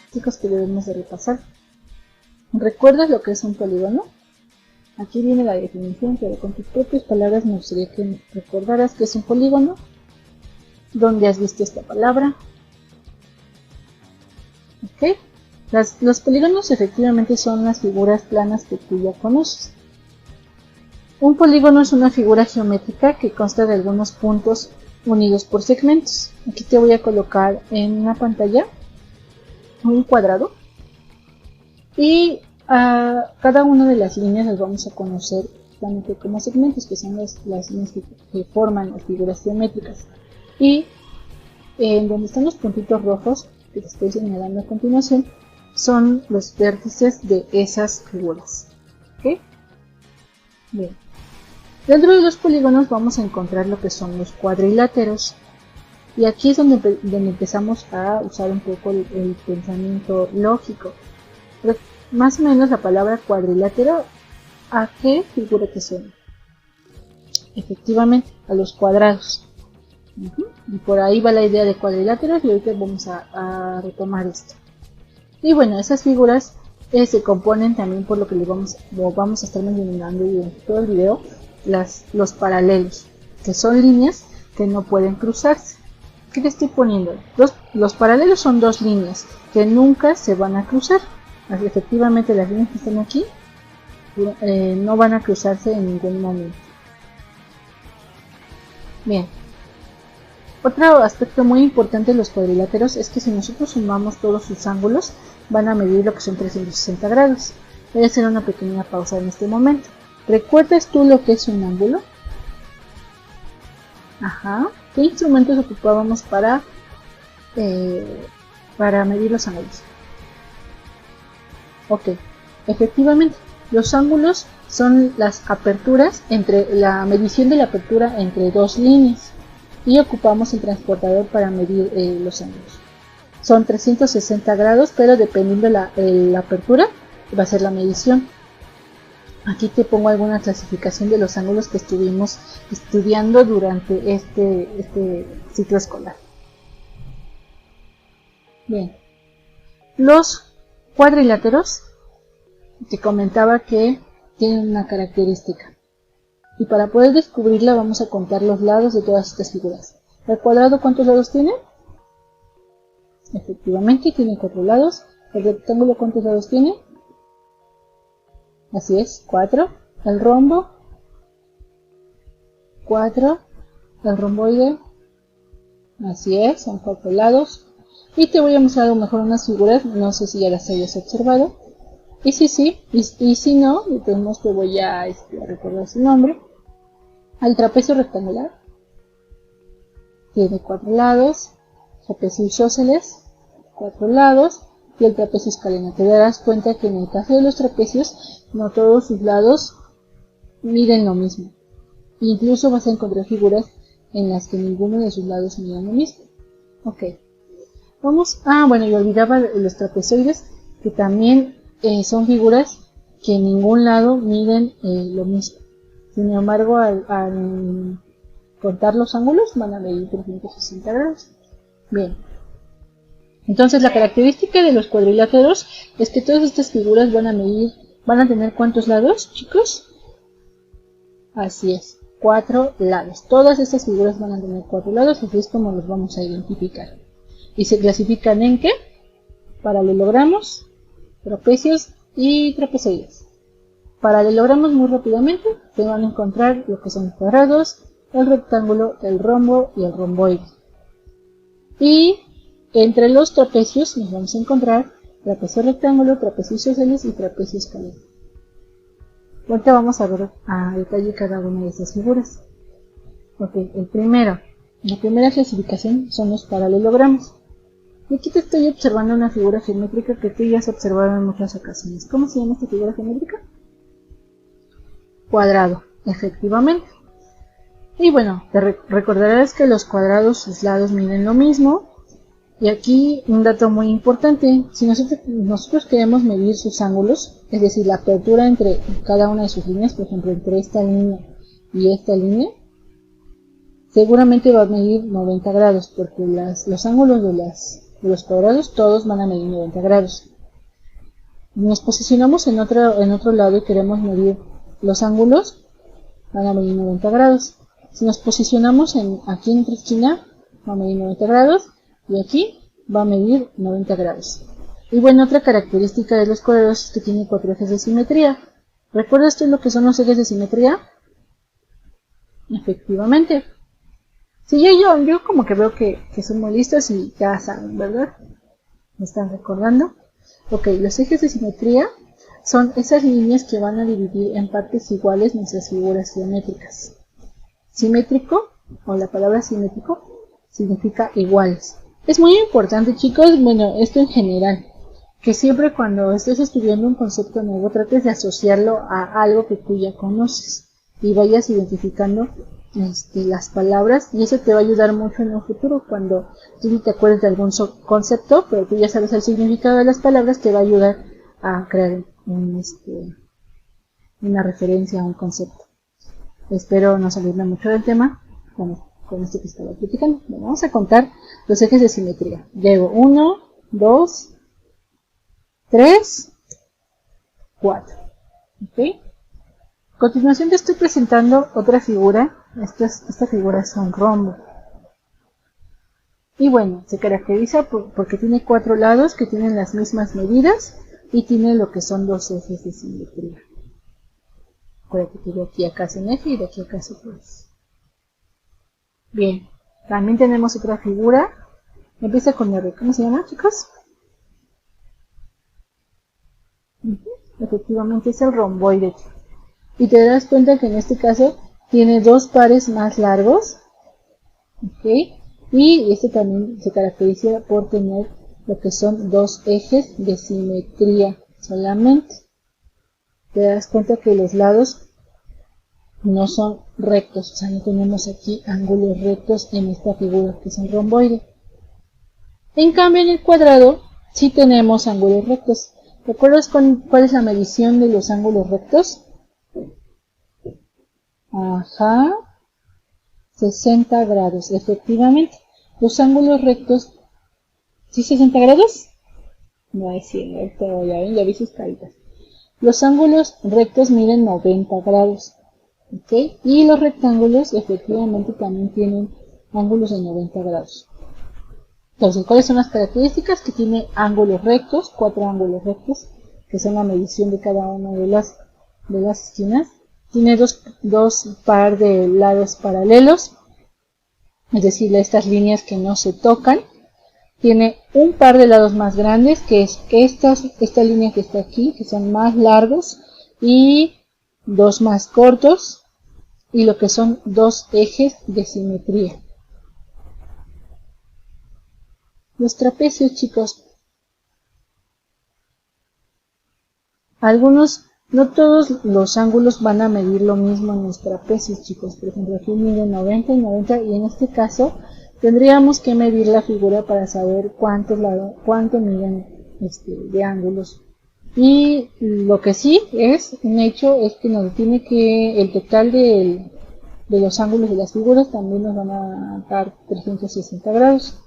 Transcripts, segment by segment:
básicos que debemos de repasar. ¿Recuerdas lo que es un polígono? Aquí viene la definición, pero con tus propias palabras me gustaría que recordaras que es un polígono. ¿Dónde has visto esta palabra? ¿Ok? Los polígonos efectivamente son las figuras planas que tú ya conoces. Un polígono es una figura geométrica que consta de algunos puntos unidos por segmentos. Aquí te voy a colocar en una pantalla un cuadrado y a cada una de las líneas las vamos a conocer justamente como segmentos, que son las líneas que forman las figuras geométricas. Y en donde están los puntitos rojos que te estoy señalando a continuación son los vértices de esas figuras. ¿Okay? Bien. Dentro de los polígonos vamos a encontrar lo que son los cuadriláteros. Y aquí es donde empezamos a usar un poco el pensamiento lógico. Pero más o menos la palabra cuadrilátero, ¿a qué figura te suena? Efectivamente, a los cuadrados. Y por ahí va la idea de cuadriláteros y ahorita vamos a retomar esto. Y bueno, esas figuras se componen también por lo que vamos a estar mencionando durante todo el video, los paralelos, que son líneas que no pueden cruzarse. ¿Qué le estoy poniendo? Los paralelos son dos líneas que nunca se van a cruzar. Así, efectivamente las líneas que están aquí no van a cruzarse en ningún momento. Bien. Otro aspecto muy importante de los cuadriláteros es que si nosotros sumamos todos sus ángulos, van a medir lo que son 360 grados. Voy a hacer una pequeña pausa en este momento. ¿Recuerdas tú lo que es un ángulo? Ajá. ¿Qué instrumentos ocupábamos para medir los ángulos? Ok. Efectivamente, los ángulos son las aperturas la medición de la apertura entre dos líneas. Y ocupamos el transportador para medir los ángulos. Son 360 grados, pero dependiendo la apertura va a ser la medición. Aquí te pongo alguna clasificación de los ángulos que estuvimos estudiando durante este ciclo escolar. Bien, los cuadriláteros, te comentaba que tienen una característica. Y para poder descubrirla vamos a contar los lados de todas estas figuras. ¿El cuadrado cuántos lados tiene? Efectivamente tiene 4 lados. ¿El rectángulo cuántos lados tiene? Así es, 4. ¿El rombo? 4. ¿El romboide? Así es, son 4 lados. Y te voy a mostrar a lo mejor unas figuras, no sé si ya las hayas observado. Y si no, entonces te voy a recordar su nombre. El trapecio rectangular tiene 4 lados, trapecio isósceles 4 lados y el trapecio escaleno. Te darás cuenta que en el caso de los trapecios no todos sus lados miden lo mismo. Incluso vas a encontrar figuras en las que ninguno de sus lados miden lo mismo. Ok. Vamos. Bueno, y olvidaba los trapezoides, que también son figuras que en ningún lado miden lo mismo. Sin embargo, al contar los ángulos van a medir 360 grados. Bien. Entonces la característica de los cuadriláteros es que todas estas figuras van a tener ¿cuántos lados, chicos? Así es, 4 lados. Todas estas figuras van a tener 4 lados, así es como los vamos a identificar. ¿Y se clasifican en qué? Paralelogramos, trapecios y trapezoides. Paralelogramos muy rápidamente, se van a encontrar lo que son los cuadrados, el rectángulo, el rombo y el romboide. Y entre los trapecios nos vamos a encontrar trapecio rectángulo, trapecio isósceles y trapecio escaleno. Ahorita vamos a ver a detalle cada una de esas figuras. Ok, la primera clasificación son los paralelogramos. Y aquí te estoy observando una figura geométrica que tú ya has observado en muchas ocasiones. ¿Cómo se llama esta figura geométrica? Cuadrado, efectivamente. Y bueno, te recordarás que los cuadrados, sus lados miden lo mismo. Y aquí un dato muy importante, si nosotros queremos medir sus ángulos, es decir, la apertura entre cada una de sus líneas, por ejemplo, entre esta línea y esta línea, seguramente va a medir 90 grados, porque los ángulos de las de los cuadrados, todos van a medir 90 grados. Nos posicionamos en otro lado y queremos medir los ángulos, van a medir 90 grados. Si nos posicionamos aquí en otra esquina, va a medir 90 grados y aquí va a medir 90 grados. Y bueno, otra característica de los cuadrados es que tiene 4 ejes de simetría. ¿Recuerdas tú lo que son los ejes de simetría? Efectivamente. Sí, yo como que veo que son muy listos y ya saben, ¿verdad? ¿Me están recordando? Ok, los ejes de simetría son esas líneas que van a dividir en partes iguales nuestras figuras geométricas. Simétrico, o la palabra simétrico, significa iguales. Es muy importante, chicos, bueno, esto en general, que siempre cuando estés estudiando un concepto nuevo trates de asociarlo a algo que tú ya conoces y vayas identificando las palabras, y eso te va a ayudar mucho en un futuro cuando tú no te acuerdes de algún concepto, pero tú ya sabes el significado de las palabras, te va a ayudar a crear una referencia a un concepto. Espero no salirme mucho del tema con esto que estaba platicando. Bueno, vamos a contar los ejes de simetría. Llevo 1, 2, 3, 4. ¿Ok? A continuación te estoy presentando otra figura. Esta figura es un rombo. Y bueno, se caracteriza porque tiene 4 lados que tienen las mismas medidas y tiene lo que son 2 ejes de simetría. Acuérdate que de aquí acá es un eje y de aquí acá es otro eje. Bien, también tenemos otra figura. Empieza con R. ¿Cómo se llama, chicos? Efectivamente es el romboide. Y te das cuenta que en este caso tiene 2 pares más largos. ¿Ok? Y este también se caracteriza por tener lo que son 2 ejes de simetría solamente. Te das cuenta que los lados no son rectos, o sea, no tenemos aquí ángulos rectos en esta figura que es el romboide. En cambio, en el cuadrado sí tenemos ángulos rectos. ¿Recuerdas cuál es la medición de los ángulos rectos? Ajá, 60 grados, efectivamente. Los ángulos rectos, ¿sí 60 grados? No es cierto, ya vi sus caritas. Los ángulos rectos miden 90 grados. ¿Ok? Y los rectángulos efectivamente también tienen ángulos de 90 grados. Entonces, ¿cuáles son las características? Que tiene ángulos rectos, 4 ángulos rectos, que son la medición de cada una de las esquinas. Tiene dos par de lados paralelos, es decir, estas líneas que no se tocan. Tiene un par de lados más grandes, que es esta línea que está aquí, que son más largos, y 2 más cortos, y lo que son 2 ejes de simetría. Los trapecios, chicos. No todos los ángulos van a medir lo mismo en los trapecios, chicos. Por ejemplo, aquí miden 90 y 90, y en este caso tendríamos que medir la figura para saber cuánto miden de ángulos. Y lo que sí es un hecho es que nos tiene que el total de los ángulos de las figuras también nos van a dar 360 grados.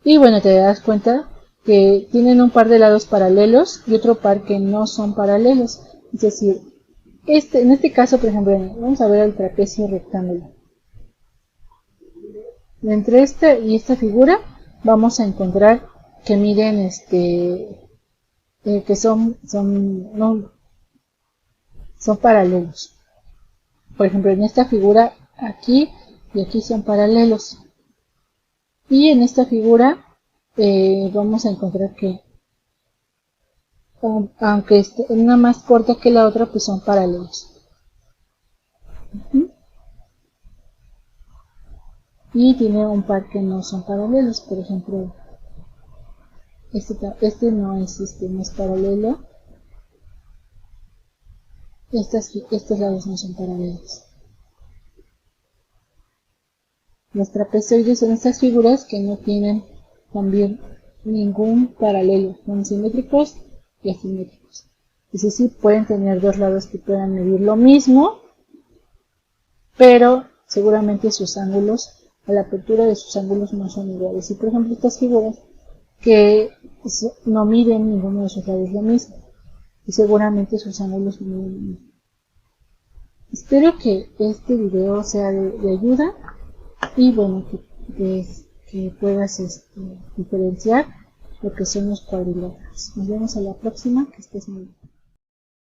Y bueno, te das cuenta que tienen un par de lados paralelos y otro par que no son paralelos. Es decir, en este caso, por ejemplo, vamos a ver el trapecio rectángulo. Entre esta y esta figura vamos a encontrar que miden que son paralelos. Por ejemplo, en esta figura aquí y aquí son paralelos. Y en esta figura vamos a encontrar que, aunque una más corta que la otra, pues son paralelos. Y tiene un par que no son paralelos. Por ejemplo, este no es paralelo. Estos lados no son paralelos. Los trapezoides son estas figuras que no tienen también ningún paralelo, son simétricos y asimétricos. Es decir, pueden tener 2 lados que puedan medir lo mismo, pero seguramente sus ángulos a la apertura de sus ángulos no son iguales. Y por ejemplo estas figuras que no miden ninguno de sus lados lo mismo, y seguramente sus ángulos no miden lo mismo. Espero que este video sea de ayuda y bueno, que puedas diferenciar lo que son los cuadriláteros. Nos vemos a la próxima, que estés muy bien.